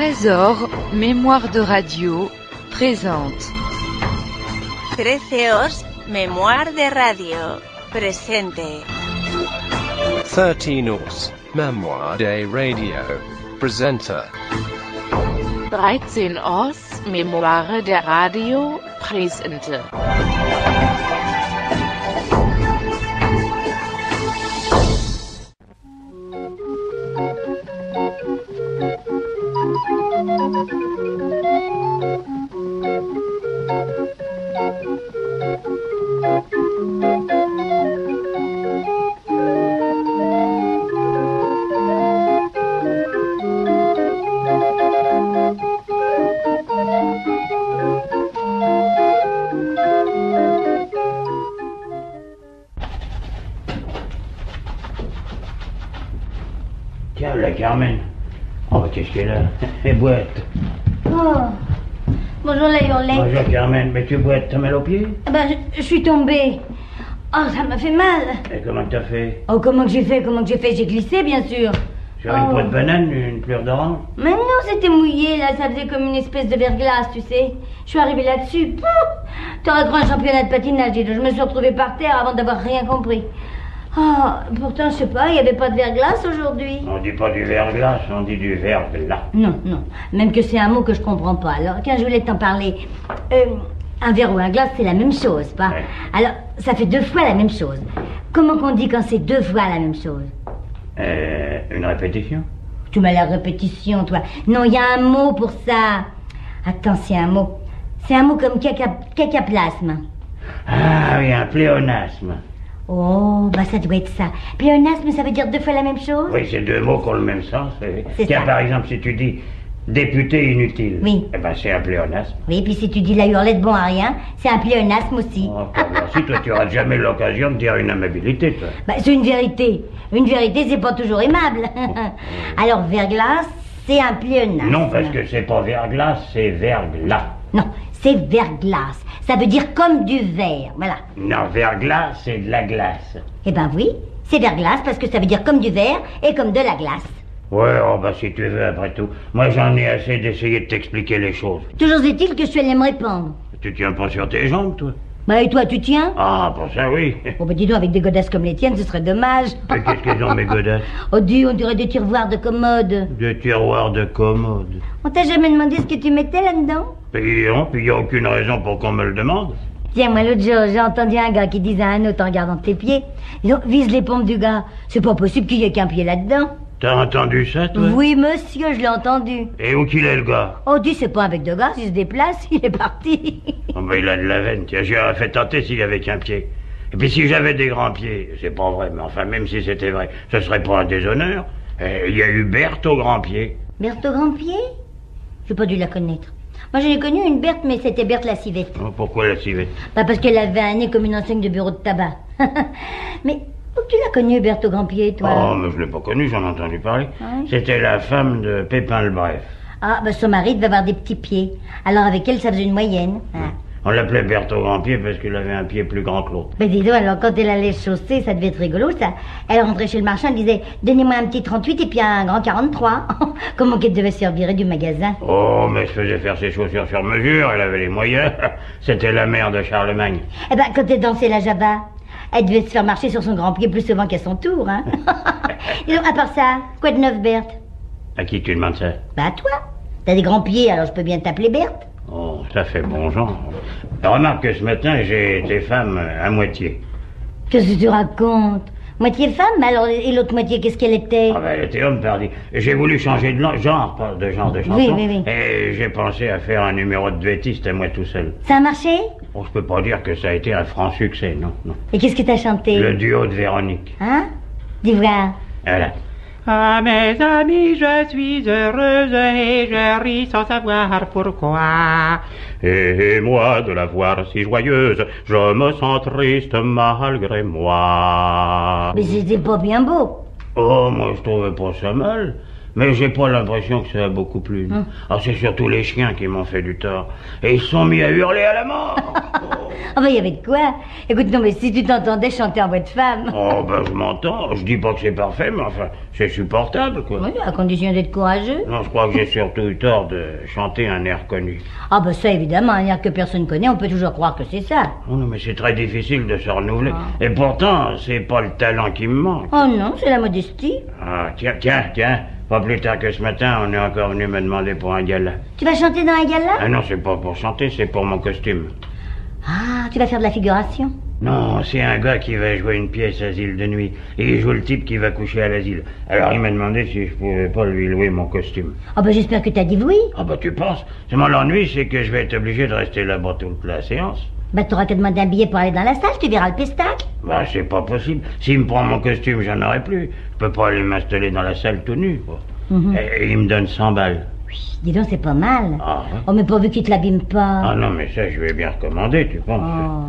Trésor, mémoire de radio, présente. 13 mémoire de radio, presente. 13 mémoire de radio, presenta. 13 mémoire de radio, presente. Tiens, la Carmen. Oh, qu'est-ce qu'elle a? Elle boite. Oh, bonjour la Hurlette. Bonjour Carmen, mais tu boites, t'as mal aux pieds? Ben, je suis tombée. Oh, ça m'a fait mal. Et comment t'as fait? Oh, comment que j'ai fait? J'ai glissé, bien sûr. Sur une peau de banane, une pleure d'orange? Mais non, c'était mouillé, là, ça faisait comme une espèce de verglas, tu sais. Je suis arrivée là-dessus. T'aurais cru un championnat de patinage, dis donc. Je me suis retrouvée par terre avant d'avoir rien compris. Oh, pourtant, je sais pas, il n'y avait pas de verglas aujourd'hui. On dit pas du verglas, on dit du verglas. Non, même que c'est un mot que je comprends pas. Alors, tiens, je voulais t'en parler. Un verre ou un glace, c'est la même chose, pas? Ouais. Alors, ça fait 2 fois la même chose. Comment qu'on dit quand c'est 2 fois la même chose? Une répétition? Tu m'as la répétition, toi. Non, il y a un mot pour ça. Attends, c'est un mot. C'est un mot comme cacaplasme. Ah oui, un pléonasme. Oh, bah ça doit être ça. Pléonasme, ça veut dire 2 fois la même chose? Oui, c'est 2 mots qui ont le même sens. C'est Tiens, ça. par exemple, si tu dis député inutile, Oui. eh ben c'est un pléonasme. Oui, puis si tu dis la Hurlette bon à rien, c'est un pléonasme aussi. Oh, merci, toi, tu auras jamais l'occasion de dire une amabilité, toi. Bah, c'est une vérité. Une vérité, c'est pas toujours aimable. Alors, verglas, c'est un pléonasme. Non, parce que c'est pas verglas, c'est verglas. Non, c'est verglas. Ça veut dire comme du verre, voilà. Non, verglas, c'est de la glace. Eh ben oui, c'est verglas parce que ça veut dire comme du verre et comme de la glace. Ouais, oh bah si tu veux, après tout. Moi, j'en ai assez d'essayer de t'expliquer les choses. Toujours est-il que je suis allée me répandre. Tu tiens pas sur tes jambes, toi? Bah et toi, tu tiens? Ah, pour ça, oui. Oh bah dis donc, avec des godasses comme les tiennes, ce serait dommage. Mais qu'est-ce qu'elles ont, mes godasses? Oh Dieu, on dirait des tiroirs de commode. Des tiroirs de commode. On t'a jamais demandé ce que tu mettais là-dedans? Puis non, puis y a aucune raison pour qu'on me le demande. Tiens, moi l'autre jour, j'ai entendu un gars qui disait à un autre en regardant tes pieds. Ils ont vise les pompes du gars. C'est pas possible qu'il y ait qu'un pied là-dedans. T'as entendu ça, toi? Oui, monsieur, je l'ai entendu. Et où qu'il est, le gars? Oh, dis, c'est pas avec 2 gars, s'il se déplace, il est parti. Oh, bah, il a de la veine. Tiens, j'aurais fait tenter s'il y avait qu'un pied. Et puis si j'avais des grands pieds, c'est pas vrai, mais enfin, même si c'était vrai, ce serait pas un déshonneur. Il y a eu Berthe au grand pied. Berthe au grand pied? J'ai pas dû la connaître. Moi, j'en ai connu une Berthe, mais c'était Berthe la civette. Oh, pourquoi la civette? Bah, parce qu'elle avait un nez comme une enseigne de bureau de tabac. Mais où tu l'as connue, Berthe au grand pied, toi? Oh, mais je l'ai pas connue, j'en ai entendu parler. Ouais. C'était la femme de Pépin le Bref. Ah, bah, son mari devait avoir des petits pieds. Alors, avec elle, ça faisait une moyenne. Ah. On l'appelait Berthe au grand pied parce qu'il avait un pied plus grand que l'autre. Ben dis donc, alors quand elle allait chausser, ça devait être rigolo, ça. Elle rentrait chez le marchand, elle disait « Donnez-moi un petit 38 et puis un grand 43 ». Comment qu'elle devait se faire virer du magasin? Oh, mais je faisais faire ses chaussures sur mesure, elle avait les moyens. C'était la mère de Charlemagne. Eh ben, quand elle dansait la java, elle devait se faire marcher sur son grand pied plus souvent qu'à son tour, hein. Et donc, à part ça, quoi de neuf, Berthe? À qui tu demandes ça? Bah, toi. T'as des grands pieds, alors je peux bien t'appeler Berthe. Oh, ça fait bon genre. Remarque que ce matin, j'ai été femme à moitié. Qu'est-ce que tu racontes? Moitié femme, alors, et l'autre moitié, qu'est-ce qu'elle était? Ah ben, elle était homme, pardi. J'ai voulu changer de genre, pas de genre de chanson. Oui. Et j'ai pensé à faire un numéro de duettiste à moi tout seul. Ça a marché? Bon, je peux pas dire que ça a été un franc succès, non. Et qu'est-ce que t'as chanté? Le duo de Véronique. Hein? Dis voir. Voilà. Ah mes amis, je suis heureuse et je ris sans savoir pourquoi. Et moi de la voir si joyeuse, je me sens triste malgré moi. Mais c'était pas bien beau. Oh, moi je trouvais pas ça mal. Mais j'ai pas l'impression que ça a beaucoup plu. Ah, c'est surtout les chiens qui m'ont fait du tort. Et ils se sont mis à hurler à la mort. Ah bah, il y avait de quoi. Écoute, non, mais si tu t'entendais chanter en voix de femme... Oh, ben, je m'entends. Je dis pas que c'est parfait, mais enfin, c'est supportable, quoi. Oui, à condition d'être courageux. Non, je crois que j'ai surtout eu tort de chanter un air connu. Ah bah ça, évidemment, un air que personne connaît, on peut toujours croire que c'est ça. Oh non, mais c'est très difficile de se renouveler. Et pourtant, c'est pas le talent qui me manque. Oh non, c'est la modestie. Ah, tiens. Pas plus tard que ce matin, on est encore venu me demander pour un gala. Tu vas chanter dans un gala? Ah non, c'est pas pour chanter, c'est pour mon costume. Ah, tu vas faire de la figuration? Non, c'est un gars qui va jouer une pièce asile de nuit. Et il joue le type qui va coucher à l'asile. Alors il m'a demandé si je pouvais pas lui louer mon costume. Ah bah j'espère que t'as dit oui. Ah bah tu penses? Seulement l'ennui, c'est que je vais être obligé de rester là-bas toute la séance. Bah t'auras qu'à demander un billet pour aller dans la salle, tu verras le pestacle. Bah c'est pas possible. S'il me prend mon costume, j'en aurai plus. Je peux pas aller m'installer dans la salle tout nu, quoi. Et il me donne 100 balles. Oui, dis donc, c'est pas mal. Ah, ouais. Oh, mais pourvu qu'il te l'abîme pas. Ah non, mais ça, je vais bien recommander, tu penses? Oh.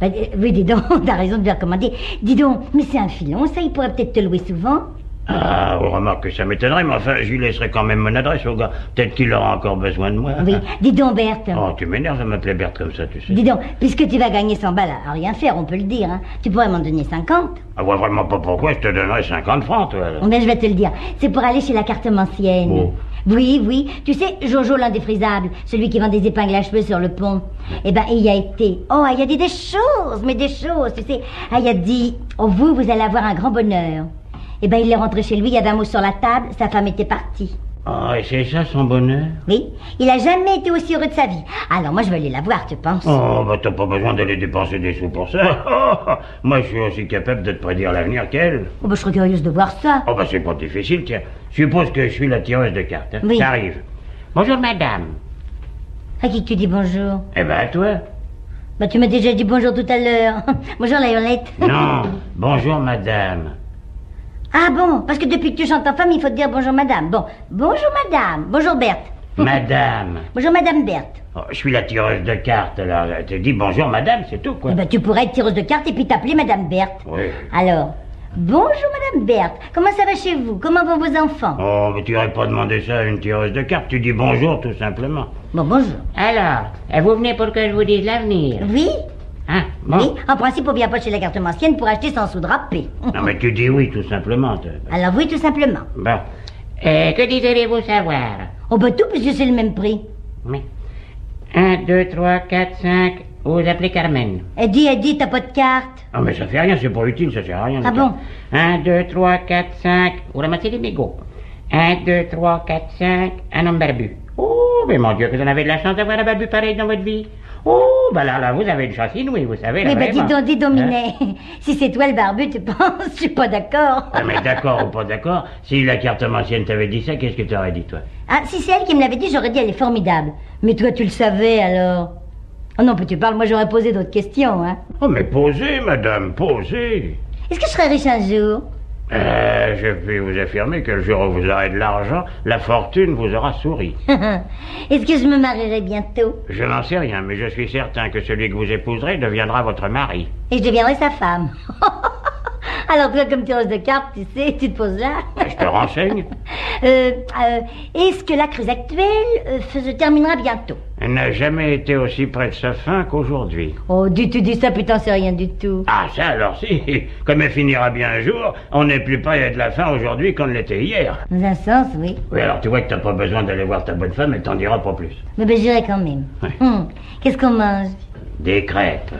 Bah, oui, dis donc, t'as raison de bien recommander. Dis donc, mais c'est un filon, ça, il pourrait peut-être te louer souvent. Ah, remarque que ça m'étonnerait, mais enfin, je lui laisserai quand même mon adresse au gars. Peut-être qu'il aura encore besoin de moi. Oui, dis donc, Berthe. Oh, tu m'énerves de m'appeler Berthe comme ça, tu sais. Dis donc, puisque tu vas gagner 100 balles à rien faire, on peut le dire, hein, tu pourrais m'en donner 50. Ah, ouais, vraiment pas pourquoi, je te donnerai 50 francs, toi, alors. Ben, je vais te le dire, c'est pour aller chez la cartomancienne. Oh. Oui, tu sais, Jojo l'indéfrisable, celui qui vend des épingles à cheveux sur le pont. Eh ben, il y a été. Oh, il y a dit des choses, mais des choses, tu sais. Ah, il a dit, oh, vous allez avoir un grand bonheur. Eh ben, il est rentré chez lui, il y avait un mot sur la table, sa femme était partie. Ah, et c'est ça son bonheur? Oui, il a jamais été aussi heureux de sa vie. Alors moi je vais aller la voir, tu penses? Oh, bah t'as pas besoin d'aller dépenser des sous pour ça. Oh, moi je suis aussi capable de te prédire l'avenir qu'elle. Oh, bah je serais curieuse de voir ça. Oh, bah c'est pas difficile, tiens. Suppose que je suis la tireuse de cartes. Hein. Oui. Ça arrive. Bonjour madame. À qui tu dis bonjour? Eh ben à toi. Bah tu m'as déjà dit bonjour tout à l'heure. Bonjour la Violette. Non, bonjour madame. Ah bon, parce que depuis que tu chantes en femme, il faut te dire bonjour madame. Bon, bonjour madame. Bonjour Berthe. Madame. Bonjour madame Berthe. Oh, je suis la tireuse de cartes, alors tu dis bonjour madame, c'est tout, quoi. Eh ben, tu pourrais être tireuse de cartes et puis t'appeler madame Berthe. Oui. Alors, bonjour madame Berthe. Comment ça va chez vous? Comment vont vos enfants? Oh, mais tu n'aurais pas demandé ça à une tireuse de cartes, tu dis bonjour tout simplement. Bon, bonjour. Alors, vous venez pour que je vous dise l'avenir? Oui? Hein? Bon. Oui, en principe, on vient pas chez la cartomancienne pour acheter sans sous drapé. Non, mais tu dis oui tout simplement. Alors oui, tout simplement. Bon. Que désirez-vous savoir? Oh bah tout, puisque c'est le même prix. Oui. 1, 2, 3, 4, 5. Vous appelez Carmen. Eddie, t'as pas de carte? Ah, mais ça fait rien, c'est pas utile, ça sert à rien. Ah bon? 1, 2, 3, 4, 5. Vous ramassez des mégots. 1, 2, 3, 4, 5. Un homme barbu. Oh, mais mon Dieu, que vous en avez de la chance d'avoir un barbu pareil dans votre vie. Oh, bah là, vous avez une chance inouïe, vous savez. Mais là, bah dis donc, Hein? Minet. Si c'est toi le barbu, tu penses? Je suis pas d'accord. Ah, mais d'accord ou pas d'accord, si la cartomancienne t'avait dit ça, qu'est-ce que tu aurais dit, toi? Ah, si c'est elle qui me l'avait dit, j'aurais dit elle est formidable. Mais toi, tu le savais, alors? Oh non, puis tu parles, moi j'aurais posé d'autres questions, hein. Oh, mais posez, madame, posez. Est-ce que je serais riche un jour? Je puis vous affirmer que le jour où vous aurez de l'argent, la fortune vous aura souri. Est-ce que je me marierai bientôt? Je n'en sais rien, mais je suis certain que celui que vous épouserez deviendra votre mari. Et je deviendrai sa femme. Alors toi, comme tireuse de cartes, tu sais, tu te poses là. Je te renseigne. Est-ce que la crise actuelle se terminera bientôt? Elle n'a jamais été aussi près de sa fin qu'aujourd'hui. Oh, tu dis ça, putain, c'est rien du tout. Ah, ça alors si. Comme elle finira bien un jour, on n'est plus près de la fin aujourd'hui qu'on ne l'était hier. Dans un sens, oui. Oui, alors tu vois que t'as pas besoin d'aller voir ta bonne femme, elle t'en dira pas plus. Mais ben, j'irai quand même. Ouais. Qu'est-ce qu'on mange? Des crêpes.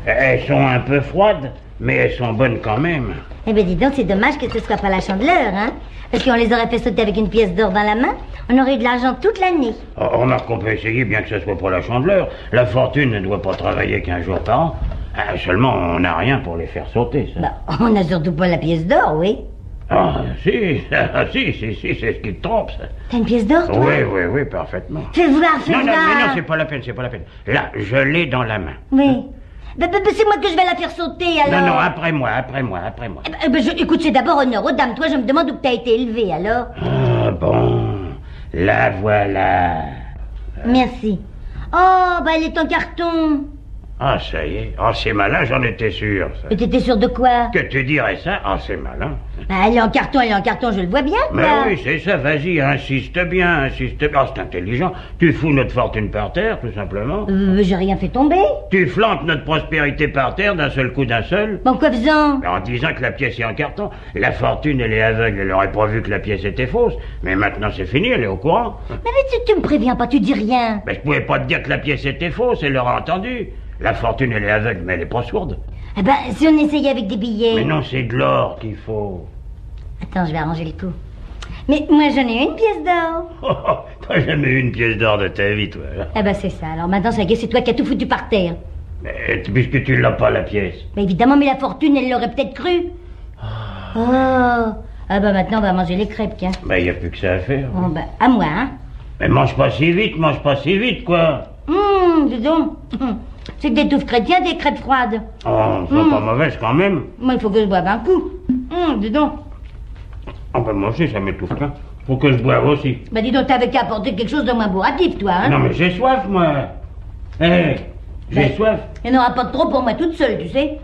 Elles sont un peu froides, mais elles sont bonnes quand même. Eh ben dis donc, c'est dommage que ce soit pas la Chandeleur, hein. Parce qu'on les aurait fait sauter avec une pièce d'or dans la main, on aurait eu de l'argent toute l'année. Oh, remarque qu'on peut essayer, bien que ce soit pour la Chandeleur. La fortune ne doit pas travailler qu'un jour par an. Ah, seulement, on n'a rien pour les faire sauter, ça. Bah, on n'a surtout pas la pièce d'or, oui. Ah, si, c'est ce qui te trompe, ça. T'as une pièce d'or, toi? Oui, parfaitement. Fais voir, Non, voir. mais non, c'est pas la peine. Là, je l'ai dans la main. Oui. Ben, c'est moi que je vais la faire sauter, alors. Non, après moi. Eh ben, écoute, c'est d'abord honneur aux dames. Toi, je me demande où t'as été élevé, alors. Ah, bon. La voilà. Merci. Oh, bah, elle est en carton. Ah, ça y est. Ah, c'est malin, j'en étais sûr, ça. Mais t'étais sûr de quoi? Que tu dirais ça? Ah, c'est malin. Bah, elle est en carton, je le vois bien, quoi. Mais oui, c'est ça, vas-y, insiste bien, insiste bien. Oh, c'est intelligent. Tu fous notre fortune par terre, tout simplement. J'ai rien fait tomber. Tu flanques notre prospérité par terre d'un seul coup, d'un seul. Bon, quoi faisant? En disant que la pièce est en carton. La fortune, elle est aveugle, elle aurait pas vu que la pièce était fausse. Mais maintenant, c'est fini, elle est au courant. Mais tu me préviens pas, tu dis rien. Mais je pouvais pas te dire que la pièce était fausse, elle l'aurait entendu. La fortune, elle est aveugle, mais elle est pas sourde. Eh ben, si on essayait avec des billets... Mais non, c'est de l'or qu'il faut. Attends, je vais arranger le coup. Mais moi, j'en ai une pièce d'or. Oh, t'as jamais eu une pièce d'or de ta vie, toi. Eh ben, c'est ça. Alors maintenant, ça y est, c'est toi qui as tout foutu par terre. Mais puisque tu l'as pas, la pièce. Mais évidemment, mais la fortune, elle l'aurait peut-être cru. Oh. Ah ben, maintenant, on va manger les crêpes, tiens. Ben, y a plus que ça à faire. Bon, ben, à moi, hein. Mais mange pas si vite, quoi. Dis donc. C'est que des touffes chrétiens, des crêpes froides. Oh, elles sont pas mauvaises, quand même. Moi, il faut que je boive un coup. Dis donc. Oh, ben, moi aussi, ça m'étouffe, hein. Faut que je boive aussi. Bah, dis donc, t'avais qu'à apporter quelque chose de moins bourratif, toi, hein. Non, mais j'ai soif, moi. Hé, j'ai soif. Il n'y en aura pas de trop pour moi toute seule, tu sais.